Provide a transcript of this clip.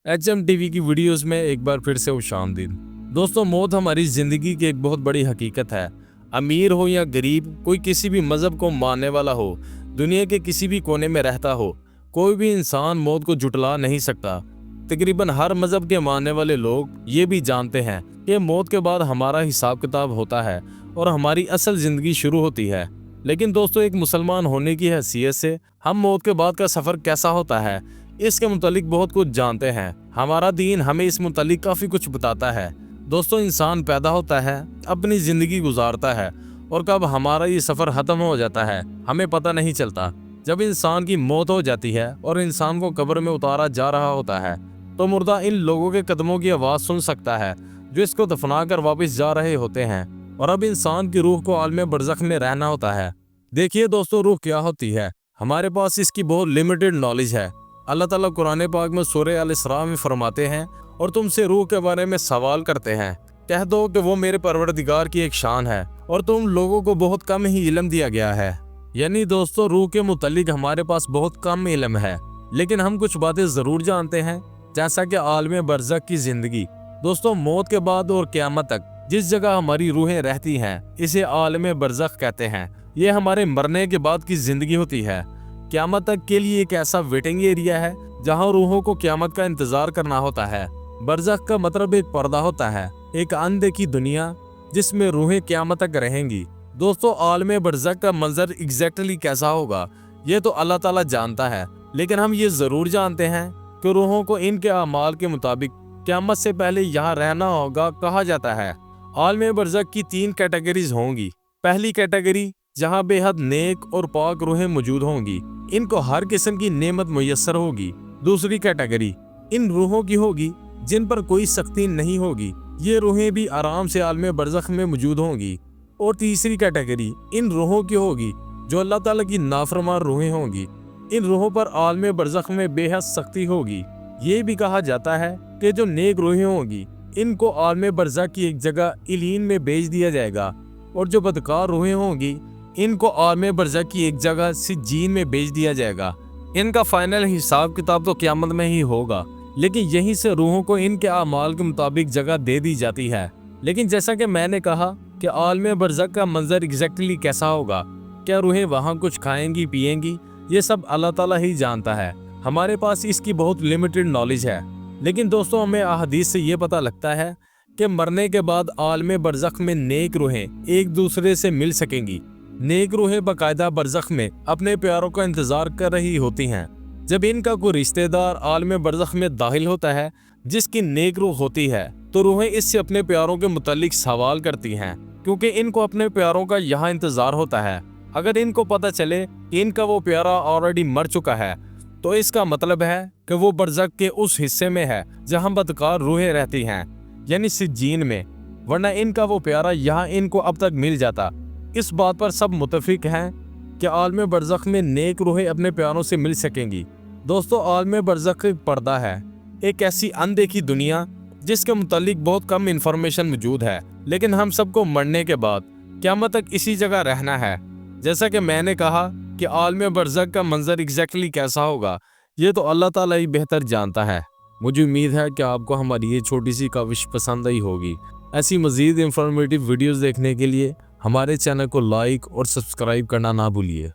HM TV की videos में एक बार फिर से खुशामदीद। दोस्तों, मौत हमारी ज़िंदगी की एक बहुत बड़ी हकीकत है। अमीर हो या गरीब, कोई किसी भी मज़हब को मानने वाला हो, दुनिया के किसी भी कोने में रहता हो, कोई भी इंसान मौत को जुटला नहीं सकता। तकरीबन हर मज़हब के मानने वाले लोग ये भी जानते हैं कि मौत के बाद हमारा हिसाब किताब होता है और हमारी असल ज़िंदगी शुरू होती है। लेकिन दोस्तों, एक मुसलमान होने की हैसियत से हम मौत के बाद का सफ़र कैसा होता है, इसके मुतालिक बहुत कुछ जानते हैं। हमारा दीन हमें इस मुतालिक काफ़ी कुछ बताता है। दोस्तों, इंसान पैदा होता है, अपनी ज़िंदगी गुजारता है और कब हमारा ये सफ़र ख़त्म हो जाता है हमें पता नहीं चलता। जब इंसान की मौत हो जाती है और इंसान को कब्र में उतारा जा रहा होता है तो मुर्दा इन लोगों के कदमों की आवाज़ सुन सकता है जो इसको दफना कर वापस जा रहे होते हैं। और अब इंसान की रूह को आलम बरज़ख में रहना होता है। देखिए दोस्तों, रूह क्या होती है, हमारे पास इसकी बहुत लिमिटेड नॉलेज है। अल्लाह ताला कुरान पाक में सूरह अल इसरा में फरमाते हैं, और तुमसे रूह के बारे में सवाल करते हैं, कह दो कि वो मेरे परवरदिगार की एक शान है और तुम लोगों को बहुत कम ही इल्म दिया गया है। यानी दोस्तों, रूह के मुतालिक हमारे पास बहुत कम इल्म है, लेकिन हम कुछ बातें ज़रूर जानते हैं, जैसा कि आलम बरज़ख की ज़िंदगी। दोस्तों, मौत के बाद और क़यामत तक जिस जगह हमारी रूहें रहती हैं, इसे आलम बरज़ख कहते हैं। ये हमारे मरने के बाद की ज़िंदगी होती है। क़यामत तक के लिए एक ऐसा वेटिंग एरिया है जहां रूहों को क़यामत का इंतज़ार करना होता है। बरज़ख का मतलब एक पर्दा होता है, एक अनदेखी दुनिया जिसमें रूहें क़यामत तक रहेंगी। दोस्तों, आलम बरज़ख का मंजर एग्जैक्टली कैसा होगा ये तो अल्लाह ताला जानता है, लेकिन हम ये ज़रूर जानते हैं कि रूहों को इनके अमाल के मुताबिक क़यामत से पहले यहाँ रहना होगा। कहा जाता है आलम बरज़ख की 3 कैटेगरीज होंगी। पहली कैटेगरी जहाँ बेहद नेक और पाक रूहें मौजूद होंगी, इनको हर किस्म की नेमत मुयस्सर होगी। दूसरी कैटेगरी इन रूहों की होगी जिन पर कोई सख्ती नहीं होगी, ये रूहें भी आराम से आलम बरज़ख में मौजूद होंगी। और तीसरी कैटेगरी इन रूहों की होगी जो अल्लाह ताला की नाफरमान रूहें होंगी। इन रूहों पर आलम बरज़ख में बेहद सख्ती होगी। ये भी कहा जाता है कि जो नेक रूहें होंगी इनको आलम बरज़ख की एक जगह इलीन में भेज दिया जाएगा, और जो बदकार रूहें होंगी इनको आलम बरज़ख की एक जगह सिज्जीन में भेज दिया जाएगा। इनका फाइनल हिसाब किताब तो क़यामत में ही होगा, लेकिन यहीं से रूहों को इनके अमाल के मुताबिक जगह दे दी जाती है। लेकिन जैसा कि मैंने कहा कि आलम बरज़ख का मंजर एग्जैक्टली कैसा होगा, क्या रूहें वहाँ कुछ खाएंगी पिएंगी, ये सब अल्लाह ताला ही जानता है। हमारे पास इसकी बहुत लिमिटेड नॉलेज है। लेकिन दोस्तों, हमें अहादीस से ये पता लगता है कि मरने के बाद आलम बरज़ख में नेक रूहें एक दूसरे से मिल सकेंगी। नेक रूहें बाकायदा बरज़ख में अपने प्यारों का इंतज़ार कर रही होती हैं। जब इनका कोई रिश्तेदार आलम बरज़ख में दाखिल होता है जिसकी नेक रूह होती है, तो रूहें इससे अपने प्यारों के मुतालिक सवाल करती हैं, क्योंकि इनको अपने प्यारों का यहाँ इंतज़ार होता है। अगर इनको पता चले कि इनका वो प्यारा ऑलरेडी मर चुका है, तो इसका मतलब है कि वो बरज़ख के उस हिस्से में है जहाँ बदकार रूहें रहती हैं, यानी सिज्जीन में, वरना इनका वो प्यारा यहाँ इनको अब तक मिल जाता। इस बात पर सब मुत्तफिक हैं कि आलम बरज़ख में नेक रूहें अपने प्यारों से मिल सकेंगी। दोस्तों, आलम बरज़ख एक पर्दा है, एक ऐसी अनदेखी दुनिया जिसके मुतालिक बहुत कम इंफॉर्मेशन मौजूद है, लेकिन हम सबको मरने के बाद क़यामत तक इसी जगह रहना है। जैसा कि मैंने कहा कि आलम बरज़ख का मंजर एग्जैक्टली कैसा होगा ये तो अल्लाह ताला ही बेहतर जानता है। मुझे उम्मीद है कि आपको हमारी ये छोटी सी काविश पसंद आई होगी। ऐसी मज़ीद इंफॉर्मेटिव वीडियोज़ देखने के लिए हमारे चैनल को लाइक और सब्सक्राइब करना ना भूलिए।